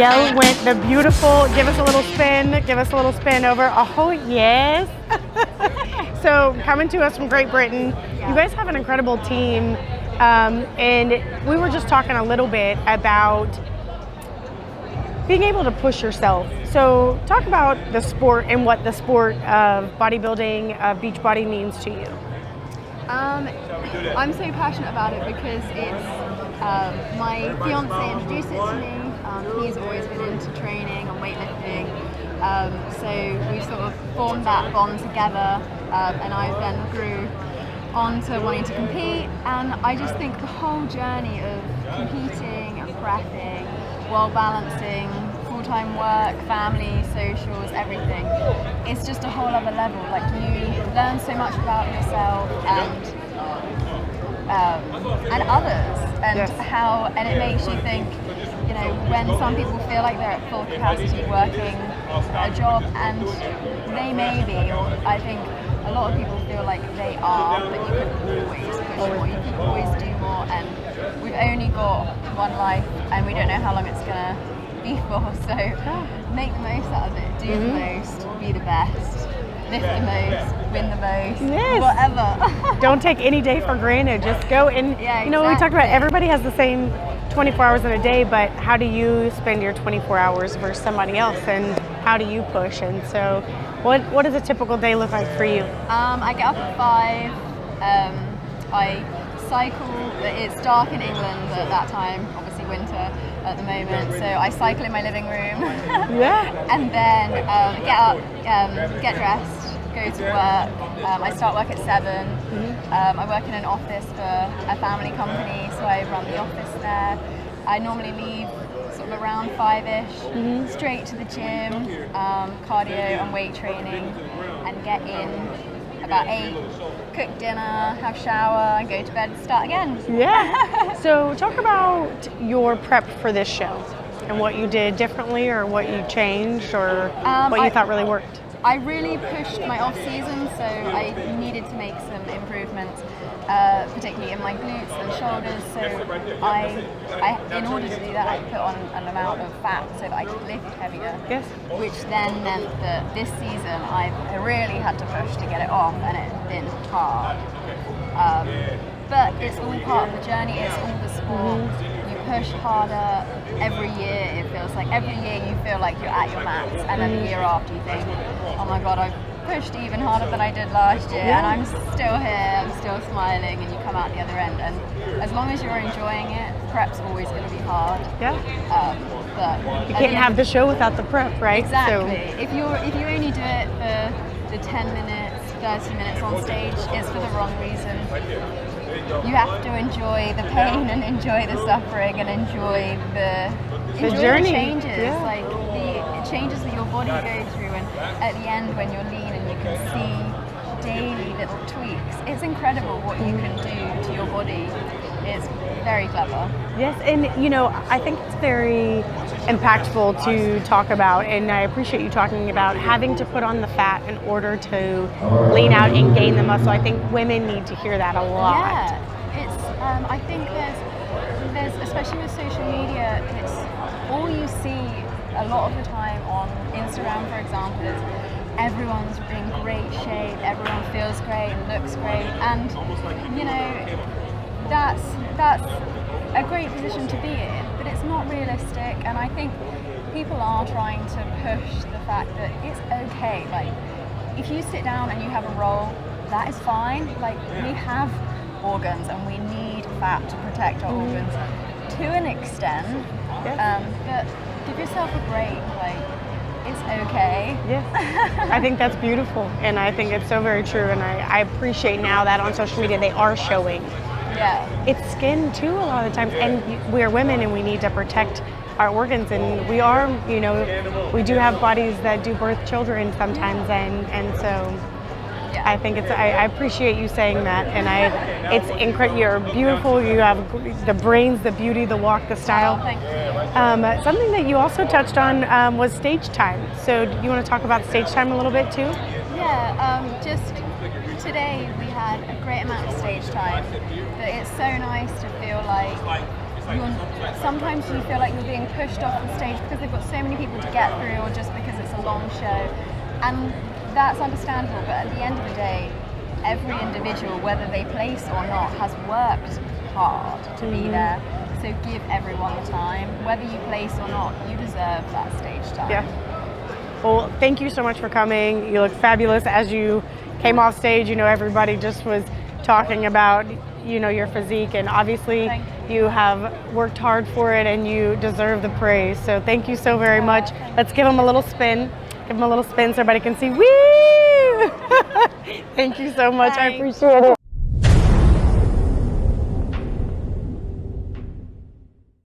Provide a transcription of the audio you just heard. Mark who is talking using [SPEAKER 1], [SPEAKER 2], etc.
[SPEAKER 1] Danielle Wendt, the beautiful, give us a little spin over. Oh, yes. So coming to us from Great Britain, you guys have an incredible team. And we were just talking a little bit about being able to push yourself. So talk about the sport and what the sport of bodybuilding, Beachbody means to you.
[SPEAKER 2] I'm so passionate about it because it's my fiance introduced it to me. He's always been into training and weightlifting, so we sort of formed that bond together, and I then grew on to wanting to compete. And I just think the whole journey of competing and prepping while balancing full-time work, family, socials, everything, it's just a whole other level. Like, you learn so much about yourself and others, and and it makes you think, you know, when some people feel like they're at full capacity working a job, and they may be, or I think a lot of people feel like they are, but you can always push more, you can always do more, and we've only got one life, and we don't know how long it's going to be for, so make the most out of it, do the most, be the best, lift the most, win the most, whatever.
[SPEAKER 1] Don't take any day for granted, just go and, you know, we talked about everybody has the same 24 hours in a day, but how do you spend your 24 hours versus somebody else, and how do you push? And so what does a typical day look like for you?
[SPEAKER 2] I get up at 5, I cycle, it's dark in England at that time, obviously winter at the moment, so I cycle in my living room, and then get up, get dressed, go to work. I start work at 7. I work in an office for a family company, so I run the office there. I normally leave sort of around 5ish, straight to the gym, cardio and weight training, and get in about 8, cook dinner, have shower, and go to bed and start again.
[SPEAKER 1] So talk about your prep for this show and what you did differently, or what you changed, or what you thought really worked.
[SPEAKER 2] I really pushed my off season, so I needed to make some improvements, particularly in my glutes and shoulders. So I in order to do that, I put on an amount of fat so that I could lift heavier. Which then meant that this season I really had to push to get it off, and it's been hard. But it's all part of the journey. It's all the sport. You push harder every year. It feels like every year you feel like you're at your max, and then the year after you think, oh my god, I've pushed even harder than I did last year, and I'm still here, I'm still smiling, and you come out the other end. And as long as you're enjoying it, prep's always going to be hard. But
[SPEAKER 1] you can't have the show without the prep, right?
[SPEAKER 2] Exactly. So if you only do it for the 10 minutes, 30 minutes on stage, it's for the wrong reason. You have to enjoy the pain and enjoy the suffering and enjoy the
[SPEAKER 1] journey.
[SPEAKER 2] The changes, like the changes that your body goes through, and at the end when you're lean and you can see daily little tweaks, it's incredible what you can do to your body. It's very clever.
[SPEAKER 1] Yes, and you know, I think it's very impactful to talk about, and I appreciate you talking about having to put on the fat in order to lean out and gain the muscle. I think women need to hear that a lot.
[SPEAKER 2] Yeah, it's. I think there's especially with social media, it's all you see a lot of the time on Instagram, for example, is everyone's in great shape, everyone feels great and looks great, and you know, that's a great position to be in, but it's not realistic. And I think people are trying to push the fact that it's okay. Like, if you sit down and you have a roll, that is fine. Like, we have organs and we need fat to protect our organs to an extent, but give yourself a break. Like, it's okay.
[SPEAKER 1] I think that's beautiful, and I think it's so very true, and I appreciate now that on social media they are showing it's skin too a lot of the times, and we're women and we need to protect our organs, and we are, you know, we do have bodies that do birth children sometimes, and so I think it's, I appreciate you saying that, and it's incredible. You're beautiful. You have the brains, the beauty, the walk, the style.
[SPEAKER 2] Oh, thank you.
[SPEAKER 1] Something that you also touched on was stage time. So do you want to talk about stage time a little bit too?
[SPEAKER 2] Yeah, just today we had a great amount of stage time, but it's so nice to feel like sometimes you feel like you're being pushed off the stage because they've got so many people to get through, or just because it's a long show, and that's understandable. But at the end of the day, every individual, whether they place or not, has worked hard to be there. So give everyone the time. Whether you place or not, you deserve that stage time.
[SPEAKER 1] Yeah. Well, thank you so much for coming. You look fabulous as you came off stage. You know, everybody just was talking about, you know, your physique, and obviously you have worked hard for it and you deserve the praise. So thank you so very much. Let's give them a little spin. Give them a little spin so everybody can see. Woo! Thank you so much. I appreciate it.